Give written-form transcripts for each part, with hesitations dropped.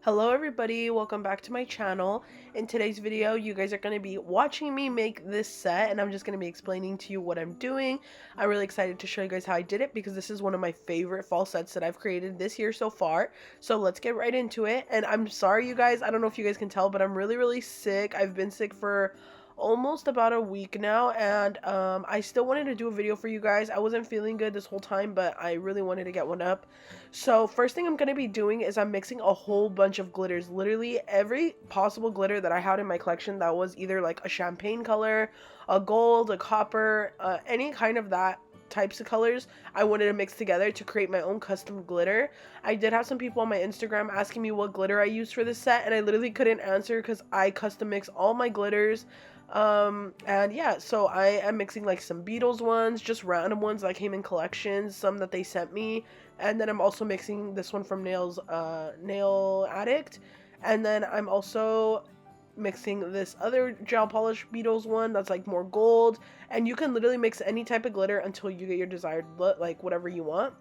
Hello everybody, welcome back to my channel. In today's video, you guys are going to be watching me make this set, and I'm just going to be explaining to you what I'm doing. I'm really excited to show you guys how I did it because this is one of my favorite fall sets that I've created this year so far. So let's get right into it. And I'm sorry you guys, I don't know if you guys can tell, but I'm really sick. I've been sick for almost about a week now, and I still wanted to do a video for you guys. I wasn't feeling good this whole time, but I really wanted to get one up. So first thing I'm going to be doing is I'm mixing a whole bunch of glitters. Literally every possible glitter that I had in my collection that was either like a champagne color, a gold, a copper, any kind of that types of colors I wanted to mix together to create my own custom glitter. I did have some people on my Instagram asking me what glitter I used for this set, and I literally couldn't answer because I custom mix all my glitters. And yeah, so I am mixing like some Beatles ones, just random ones that came in collections, some that they sent me, and then I'm also mixing this one from Nail Addict, and then I'm also mixing this other gel polish Beatles one that's like more gold. And you can literally mix any type of glitter until you get your desired look, like whatever you want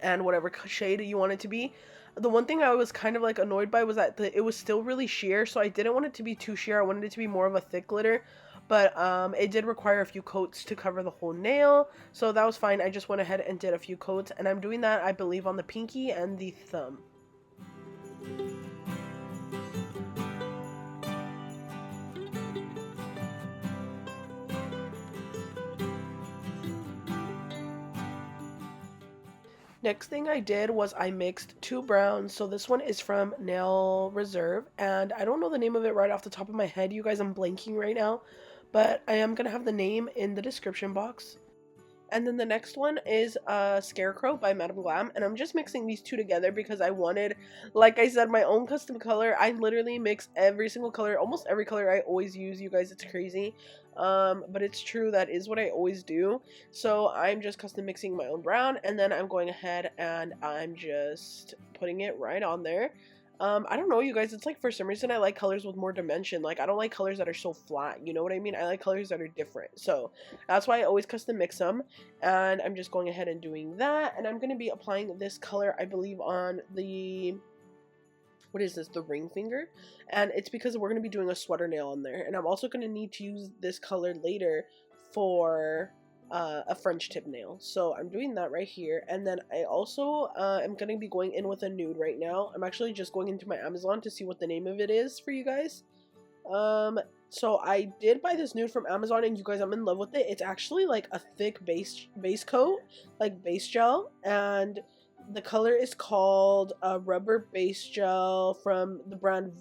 and whatever shade you want it to be. The one thing I was kind of like annoyed by was that it was still really sheer, so I didn't want it to be too sheer. I wanted it to be more of a thick glitter, but it did require a few coats to cover the whole nail, so that was fine. I just went ahead and did a few coats, and I'm doing that, I believe, on the pinky and the thumb. Next thing I did was I mixed two browns. So this one is from Nail Reserve, and I don't know the name of it right off the top of my head, you guys. I'm blanking right now, but I am gonna have the name in the description box. And then the next one is Scarecrow by Madame Glam, and I'm just mixing these two together because I wanted, like I said, my own custom color. I literally mix every single color, almost every color I always use, you guys. It's crazy, but it's true. That is what I always do. So I'm just custom mixing my own brown, and then I'm going ahead and I'm just putting it right on there. I don't know, you guys, it's like for some reason I like colors with more dimension. Like, I don't like colors that are so flat, you know what I mean? I like colors that are different. So that's why I always custom mix them. And I'm just going ahead and doing that. And I'm going to be applying this color, I believe, on the, what is this, the ring finger. And it's because we're going to be doing a sweater nail on there. And I'm also going to need to use this color later for a French tip nail. So I'm doing that right here. And then I also am going to be going in with a nude right now. I'm actually just going into my Amazon to see what the name of it is for you guys. So I did buy this nude from Amazon, and you guys, I'm in love with it. It's actually like a thick base coat, like base gel, and the color is called Rubber Base Gel from the brand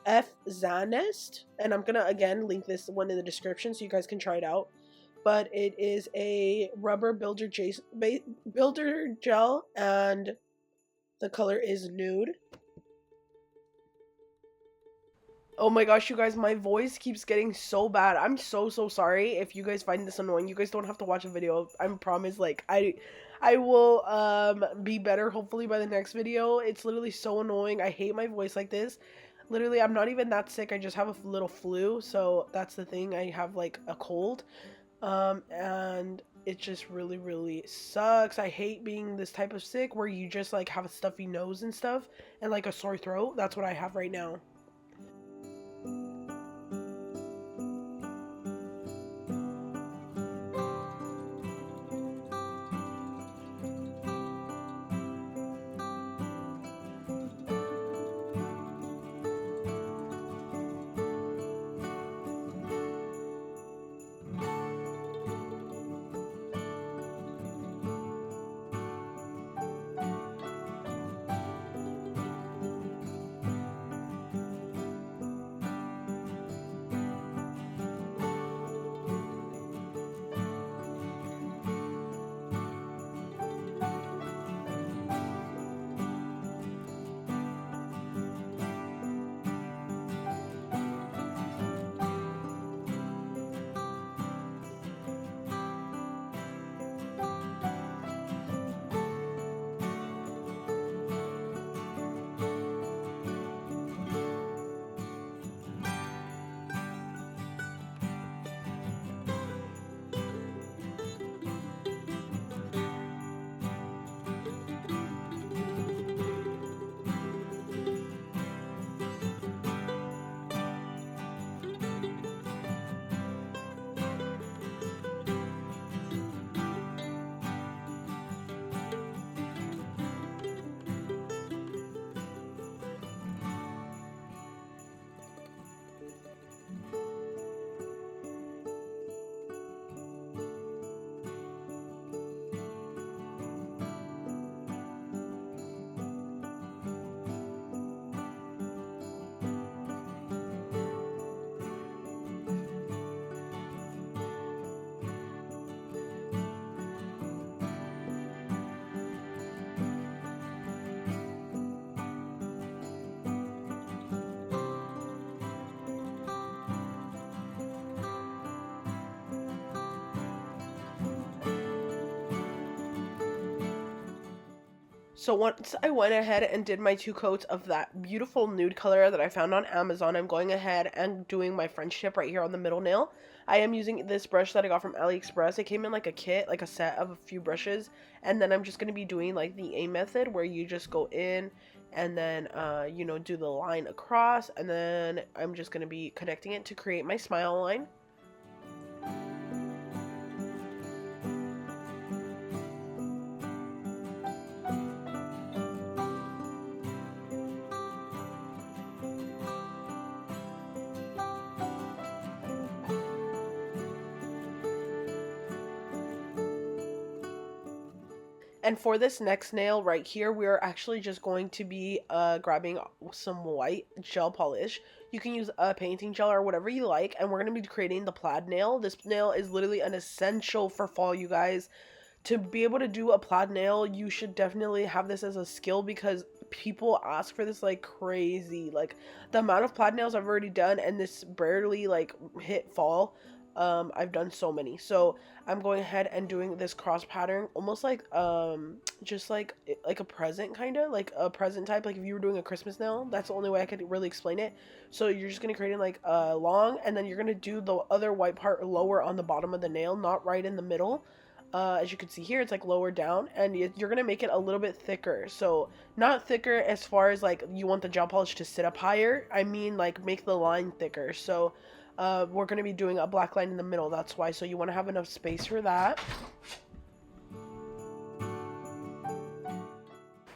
Amzn. And I'm gonna again link this one in the description so you guys can try it out. But it is a rubber builder gel, and the color is nude. Oh my gosh, you guys, my voice keeps getting so bad. I'm so sorry if you guys find this annoying. You guys don't have to watch a video. I promise, like, I will be better hopefully by the next video. It's literally so annoying. I hate my voice like this. Literally, I'm not even that sick. I just have a little flu, so that's the thing. I have like a cold. And it just really sucks. I hate being this type of sick where you just like have a stuffy nose and stuff and like a sore throat. That's what I have right now. So once I went ahead and did my 2 coats of that beautiful nude color that I found on Amazon, I'm going ahead and doing my French tip right here on the middle nail. I am using this brush that I got from AliExpress. It came in like a kit, like a set of a few brushes. And then I'm just going to be doing like the A method where you just go in and then, you know, do the line across. And then I'm just going to be connecting it to create my smile line. And for this next nail right here, we're actually just going to be grabbing some white gel polish. You can use a painting gel or whatever you like, and we're going to be creating the plaid nail. This nail is literally an essential for fall, you guys. To be able to do a plaid nail, you should definitely have this as a skill because people ask for this like crazy. Like the amount of plaid nails I've already done, and this barely like hit fall. I've done so many. So I'm going ahead and doing this cross pattern, almost like just like a present, kind of like a present type. Like if you were doing a Christmas nail, that's the only way I could really explain it. So you're just gonna create it like long, and then you're gonna do the other white part lower on the bottom of the nail, not right in the middle. As you can see here, it's like lower down, and you're gonna make it a little bit thicker. So not thicker as far as like you want the gel polish to sit up higher. I mean like make the line thicker. So we're going to be doing a black line in the middle. That's why. So you want to have enough space for that.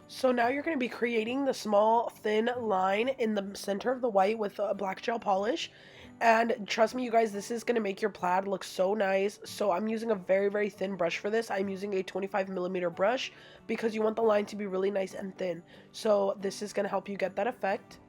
So now you're going to be creating the small thin line in the center of the white with a black gel polish. And trust me, you guys, this is going to make your plaid look so nice. So I'm using a very, very thin brush for this. I'm using a 25mm brush because you want the line to be really nice and thin. So this is going to help you get that effect.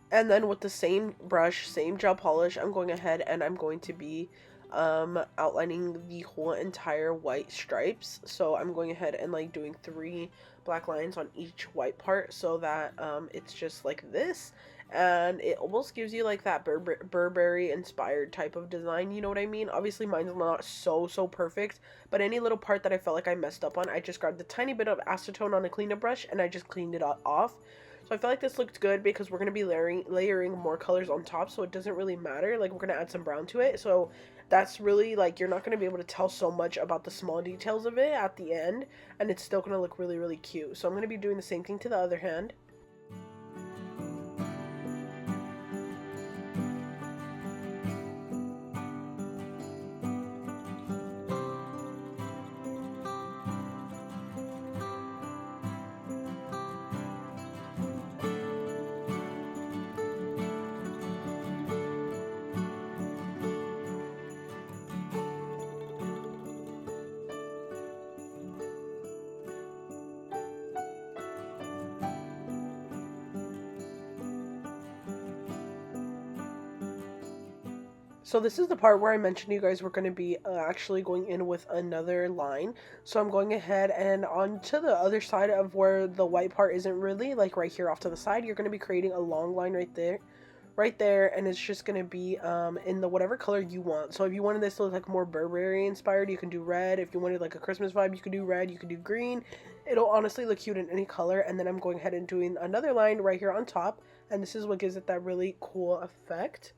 And then with the same brush, same gel polish, I'm going ahead and I'm going to be outlining the whole entire white stripes. So I'm going ahead and like doing 3 black lines on each white part so that it's just like this. And it almost gives you like that Burberry inspired type of design, you know what I mean? Obviously mine's not so perfect, but any little part that I felt like I messed up on, I just grabbed a tiny bit of acetone on a cleanup brush and I just cleaned it off. So I feel like this looked good because we're going to be layering more colors on top, so it doesn't really matter. Like, we're going to add some brown to it, so that's really, like, you're not going to be able to tell so much about the small details of it at the end, and it's still going to look really, really cute. So I'm going to be doing the same thing to the other hand. So this is the part where I mentioned you guys were going to be actually going in with another line. So I'm going ahead and onto the other side of where the white part isn't really, like right here off to the side, you're going to be creating a long line right there, and it's just going to be in the whatever color you want. So if you wanted this to look like more Burberry inspired, you can do red. If you wanted like a Christmas vibe, you could do red, you could do green. It'll honestly look cute in any color. And then I'm going ahead and doing another line right here on top, and this is what gives it that really cool effect.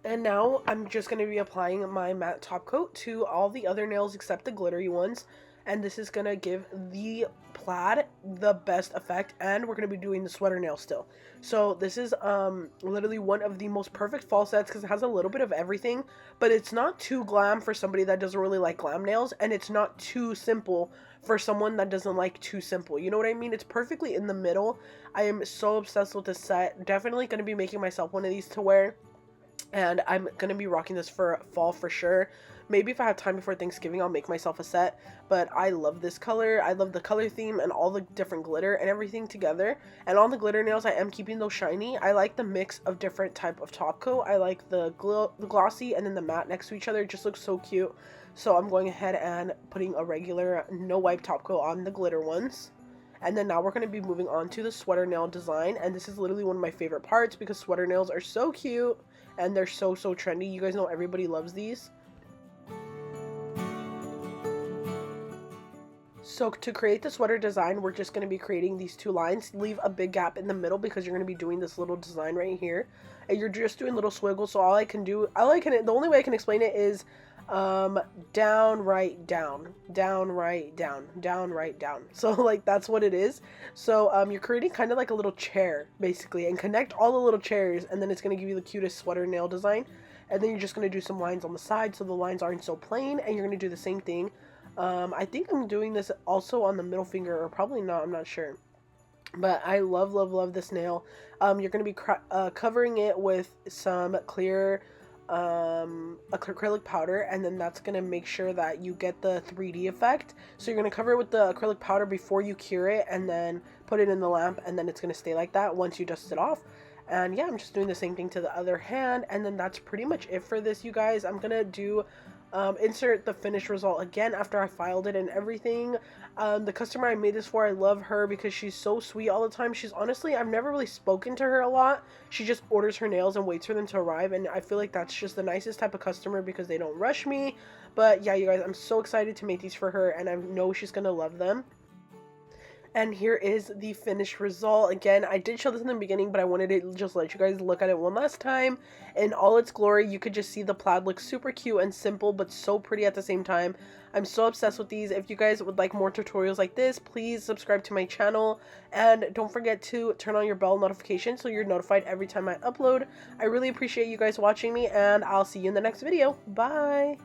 And now I'm just going to be applying my matte top coat to all the other nails except the glittery ones. and this is gonna give the plaid the best effect, and we're gonna be doing the sweater nail still. So this is literally one of the most perfect fall sets because it has a little bit of everything, but it's not too glam for somebody that doesn't really like glam nails, and it's not too simple for someone that doesn't like too simple. You know what I mean? It's perfectly in the middle. I am so obsessed with this set. Definitely going to be making myself one of these to wear, and I'm going to be rocking this for fall for sure. Maybe if I have time before Thanksgiving, I'll make myself a set, but I love this color. I love the color theme and all the different glitter and everything together. And on the glitter nails, I am keeping those shiny. I like the mix of different type of top coat. I like the glossy and then the matte next to each other. It just looks so cute. So I'm going ahead and putting a regular no wipe top coat on the glitter ones. And then now we're going to be moving on to the sweater nail design. And this is literally one of my favorite parts because sweater nails are so cute and they're so trendy. You guys know everybody loves these. So to create the sweater design, we're just going to be creating these two lines. Leave a big gap in the middle because you're going to be doing this little design right here. And you're just doing little swiggles. So the only way I can explain it is down, right, down, down, right, down, down, right, down. So like that's what it is. So you're creating kind of like a little chair basically, and connect all the little chairs, and then it's going to give you the cutest sweater nail design. And then you're just going to do some lines on the side so the lines aren't so plain, and you're going to do the same thing. I think I'm doing this also on the middle finger, or probably not, I'm not sure. But I love this nail. You're going to be covering it with some clear acrylic powder, and then that's going to make sure that you get the 3D effect. So you're going to cover it with the acrylic powder before you cure it, and then put it in the lamp, and then it's going to stay like that once you dust it off. And yeah, I'm just doing the same thing to the other hand, and then that's pretty much it for this, you guys. I'm going to do insert the finished result again after I filed it and everything. The customer I made this for, I love her because she's so sweet all the time. She's honestly, I've never really spoken to her a lot. She just orders her nails and waits for them to arrive, and I feel like that's just the nicest type of customer because they don't rush me. But yeah, you guys, I'm so excited to make these for her, and I know she's gonna love them. And here is the finished result. Again, I did show this in the beginning, but I wanted to just let you guys look at it one last time. In all its glory, you could just see the plaid looks super cute and simple, but so pretty at the same time. I'm so obsessed with these. If you guys would like more tutorials like this, please subscribe to my channel. And don't forget to turn on your bell notification so you're notified every time I upload. I really appreciate you guys watching me, and I'll see you in the next video. Bye!